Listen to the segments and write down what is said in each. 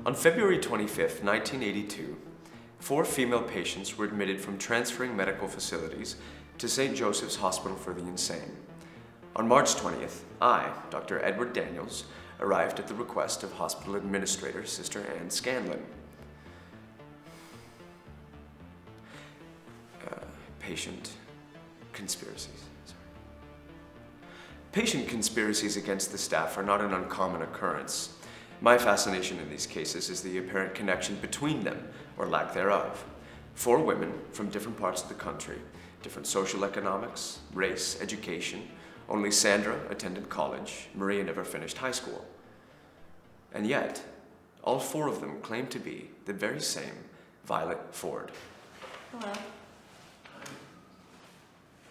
On February 25th, 1982, 4 female patients were admitted from transferring medical facilities to St. Joseph's Hospital for the Insane. On March 20th, I, Dr. Edward Daniels, arrived at the request of Hospital Administrator Sister Ann Scanlon. Patient conspiracies. Patient conspiracies against the staff are not an uncommon occurrence. My fascination in these cases is the apparent connection between them, or lack thereof. 4 women from different parts of the country, different social economics, race, education. Only Sandra attended college. Maria never finished high school. And yet, all 4 of them claim to be the very same Violet Ford. Hello.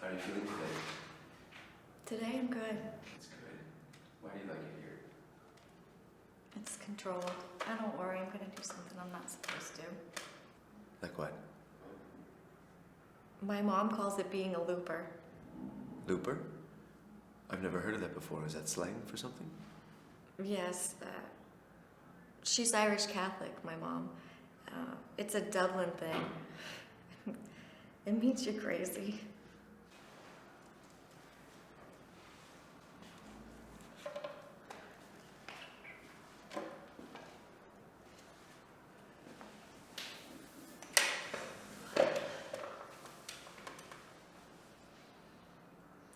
How are you feeling today? Today I'm good. That's good. Why do you like it here? It's controlled. I don't worry, I'm gonna do something I'm not supposed to. Like what? My mom calls it being a looper. Looper? I've never heard of that before. Is that slang for something? Yes, she's Irish Catholic, my mom. It's a Dublin thing. It means you're crazy.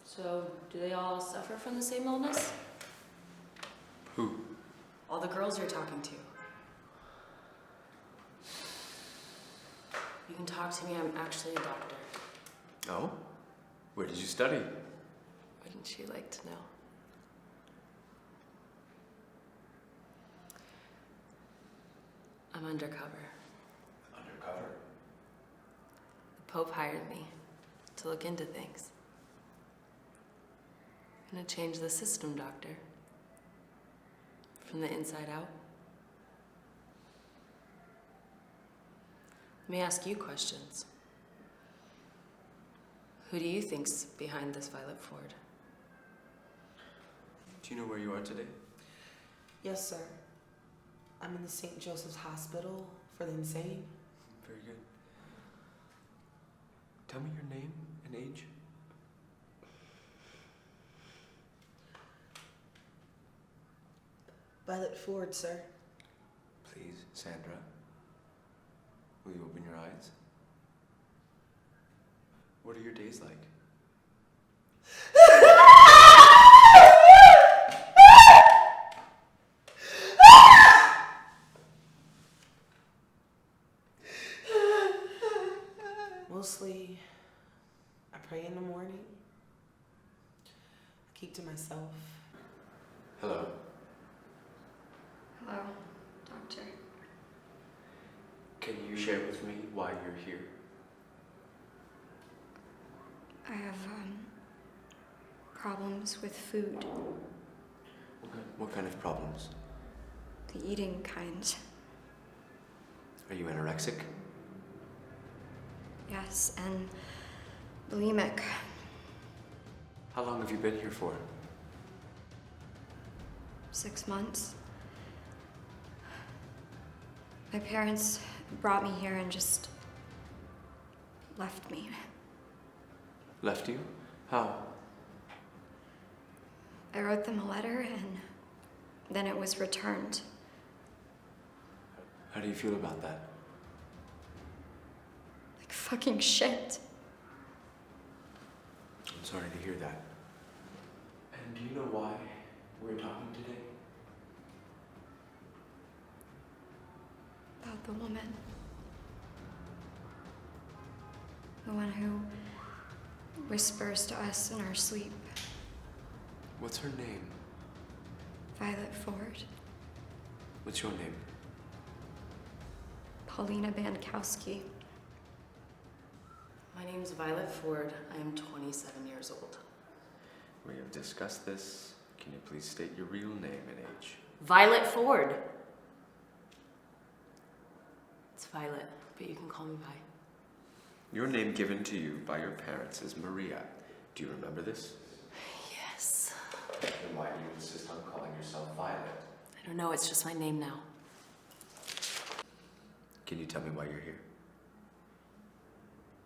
So, do they all suffer from the same illness? Who? All the girls you're talking to. You can talk to me, I'm actually a doctor. Oh? Where did you study? Wouldn't you like to know? I'm undercover. Undercover? The Pope hired me to look into things. I'm gonna change the system, Doctor. From the inside out. Let me ask you questions. Who do you think's behind this Violet Ford? Do you know where you are today? Yes, sir. I'm in the St. Joseph's Hospital for the Insane. Very good. Tell me your name and age. Violet Ford, sir. Please, Sandra. Will you open your eyes? What are your days like? Mostly, I pray in the morning. I keep to myself. Hello. Hello, doctor. Can you share with me why you're here? I have, problems with food. What kind of problems? The eating kind. Are you anorexic? Yes, and bulimic. How long have you been here for? 6 months. My parents brought me here and just left me. Left you? How? I wrote them a letter and then it was returned. How do you feel about that? Like fucking shit. I'm sorry to hear that. And do you know why we're talking today? About the woman. The one who whispers to us in our sleep. What's her name? Violet Ford. What's your name? Paulina Bankowski. My name's Violet Ford. I am 27 years old. We have discussed this. Can you please state your real name and age? Violet Ford! It's Violet, but you can call me Vi. Your name given to you by your parents is Maria. Do you remember this? Yes. Then why do you insist on calling yourself Violet? I don't know, it's just my name now. Can you tell me why you're here?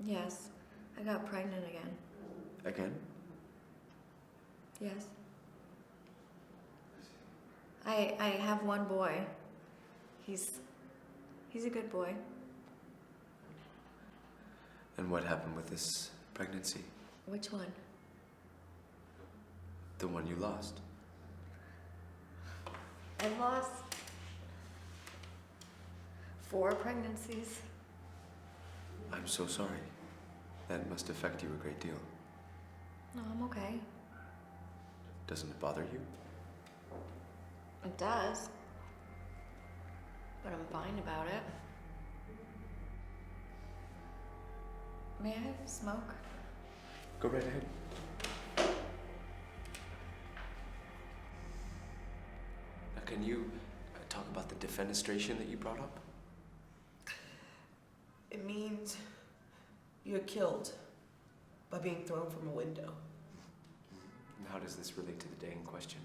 Yes, I got pregnant again. Again? Yes. I have one boy. He's a good boy. And what happened with this pregnancy? Which one? The one you lost. I lost 4 pregnancies. I'm so sorry. That must affect you a great deal. No, I'm okay. Doesn't it bother you? It does. But I'm fine about it. May I smoke? Go right ahead. Now, can you talk about the defenestration that you brought up? It means you're killed by being thrown from a window. And how does this relate to the day in question?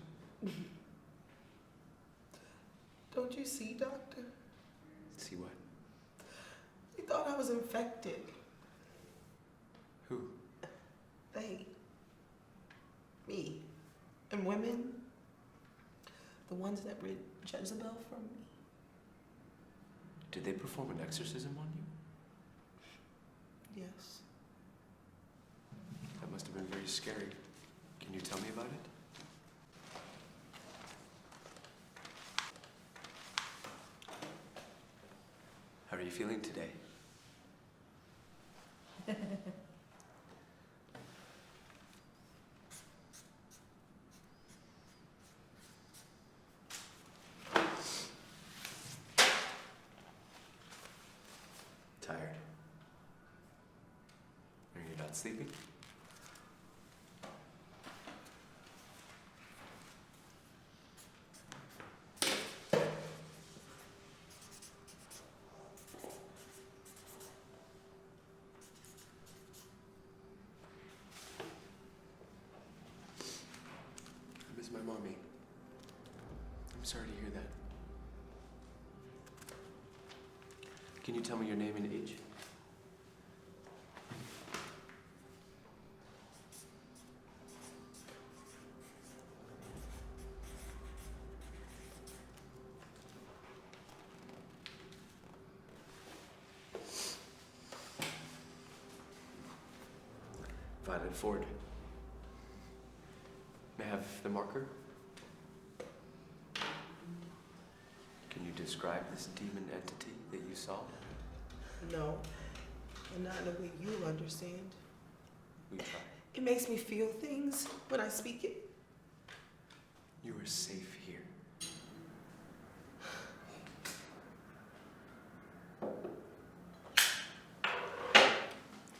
Don't you see, doctor? See what? They thought I was infected. Who? They. Me. And women. The ones that rid Jezebel from me. Did they perform an exorcism on you? Yes. That must have been very scary. Can you tell me about it? How are you feeling today? Tired? Are you not sleeping? I miss my mommy. I'm sorry to hear that. Can you tell me your name and age? Violet Ford. May I have the marker? Can you describe this demon entity that you saw? No. And not in a way you'll understand. We tried. It makes me feel things when I speak it. You are safe here.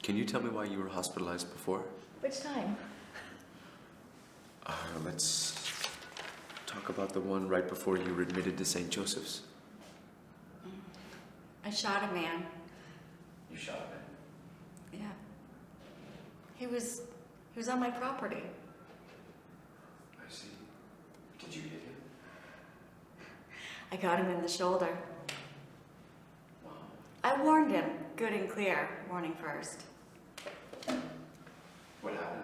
Can you tell me why you were hospitalized before? Which time? Let's talk about the one right before you were admitted to St. Joseph's. I shot a man. You shot a man? Yeah. He was on my property. I see. Did you hit him? I got him in the shoulder. Wow. I warned him, good and clear, warning first. What happened?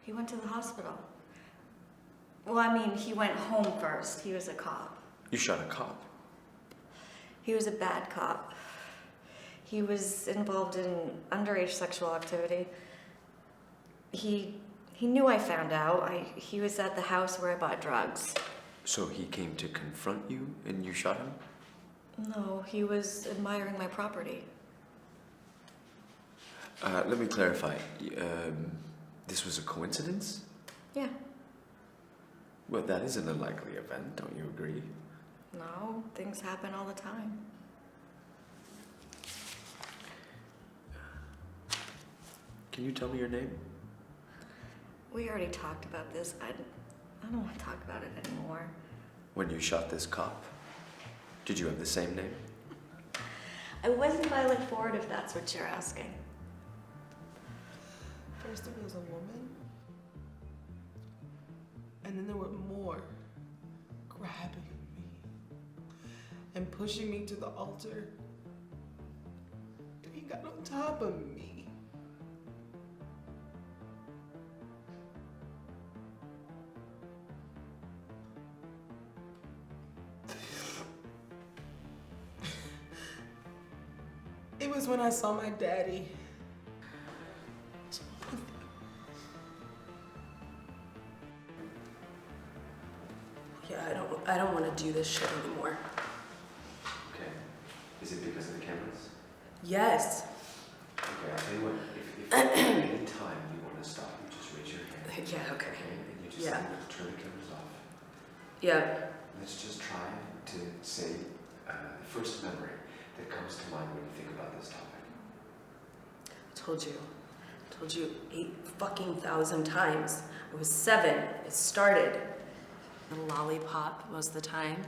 He went to the hospital. Well, I mean, he went home first. He was a cop. You shot a cop? He was a bad cop. He was involved in underage sexual activity. He knew I found out. He was at the house where I bought drugs. So he came to confront you and you shot him? No, he was admiring my property. Let me clarify. This was a coincidence? Yeah. Well, that is an unlikely event, don't you agree? No, things happen all the time. Can you tell me your name? We already talked about this. I don't want to talk about it anymore. When you shot this cop, did you have the same name? I wasn't Violet Ford, if that's what you're asking. First there was a woman, and then there were more grabbing me and pushing pushing me to the altar. Then he got on top of me. It was when I saw my daddy. Yeah, I don't want to do this shit anymore. Okay. Is it because of the cameras? Yes. Okay, I'll tell you what. If at any time you want to stop, you just raise your hand. Yeah, okay. And you just Yeah. turn the cameras off. Yeah. Let's just try to say the first memory that comes to mind when you think about this topic. I told you 8,000 times. I was 7. It started. The lollipop most of the time.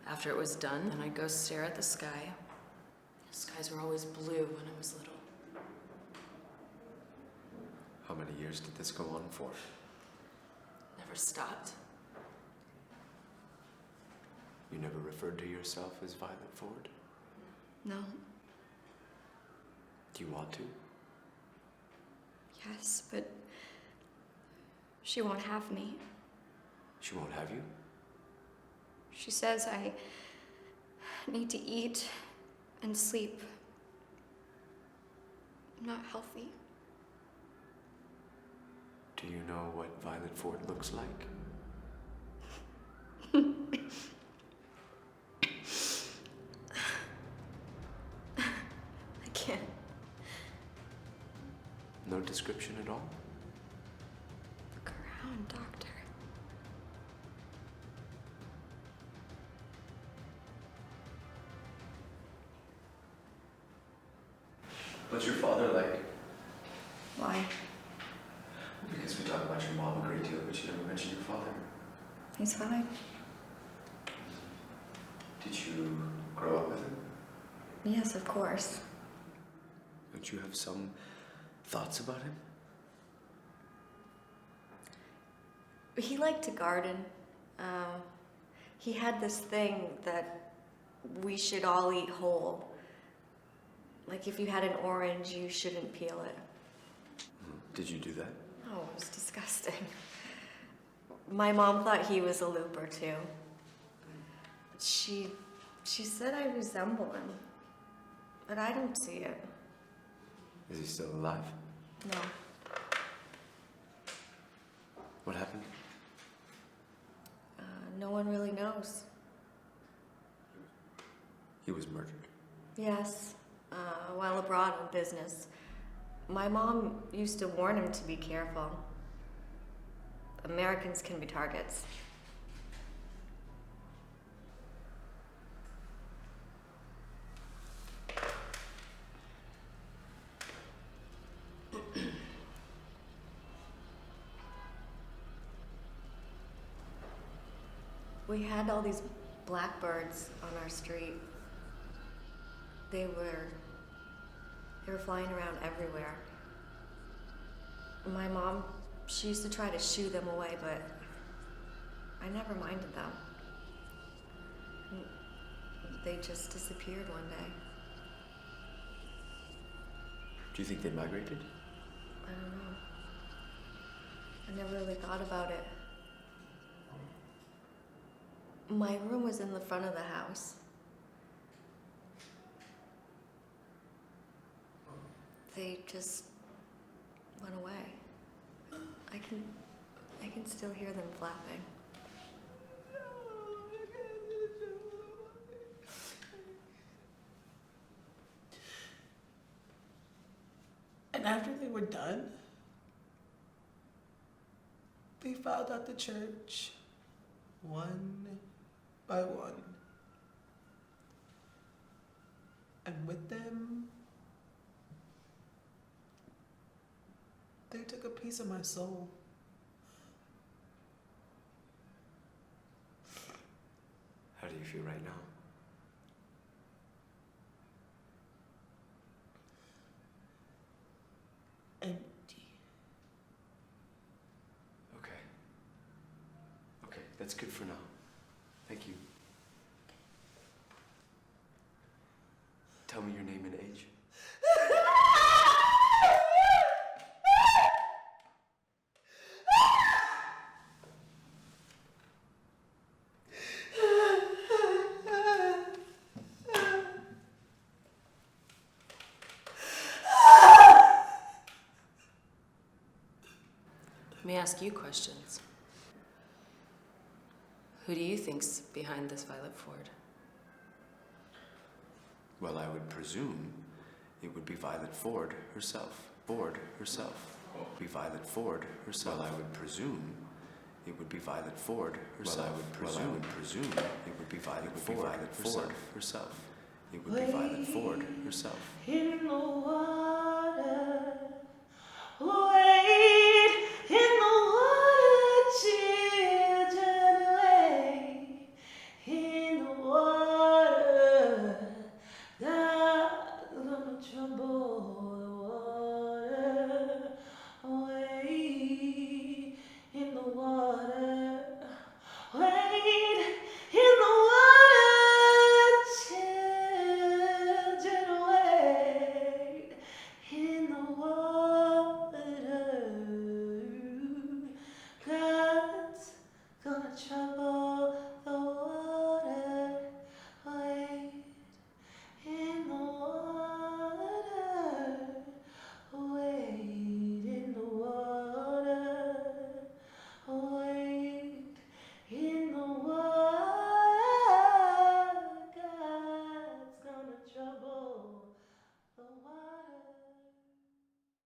After it was done, then I'd go stare at the sky. The skies were always blue when I was little. How many years did this go on for? Never stopped. You never referred to yourself as Violet Ford? No. Do you want to? Yes, but she won't have me. She won't have you? She says I need to eat and sleep. I'm not healthy. Do you know what Violet Ford looks like? I can't. No description at all? Look around, Doctor. What's your father like? Why? Because we talk about your mom a great deal, but you never mention your father. He's fine. Did you grow up with him? Yes, of course. Don't you have some thoughts about him? He liked to garden. He had this thing that we should all eat whole. Like if you had an orange, you shouldn't peel it. Did you do that? Oh, it was disgusting. My mom thought he was a looper too. She said I resemble him, but I don't see it. Is he still alive? No. What happened? No one really knows. He was murdered. Yes, while abroad on business. My mom used to warn him to be careful. Americans can be targets. We had all these blackbirds on our street. They were flying around everywhere. My mom, she used to try to shoo them away, but I never minded them. They just disappeared one day. Do you think they migrated? I don't know. I never really thought about it. My room was in the front of the house. They just went away. I can still hear them flapping. And after they were done, they filed out the church one by one. And with them, they took a piece of my soul. How do you feel right now? Empty. Okay. Okay, that's good for now. Thank you. ask you questions. Who do you think's behind this Violet Ford? Well, I would presume it would be Violet Ford herself. Be Violet Ford herself. Well, I would presume it would be Violet Ford herself. Well, I would presume it would be Violet Ford herself. It would be Violet Ford herself. In the water,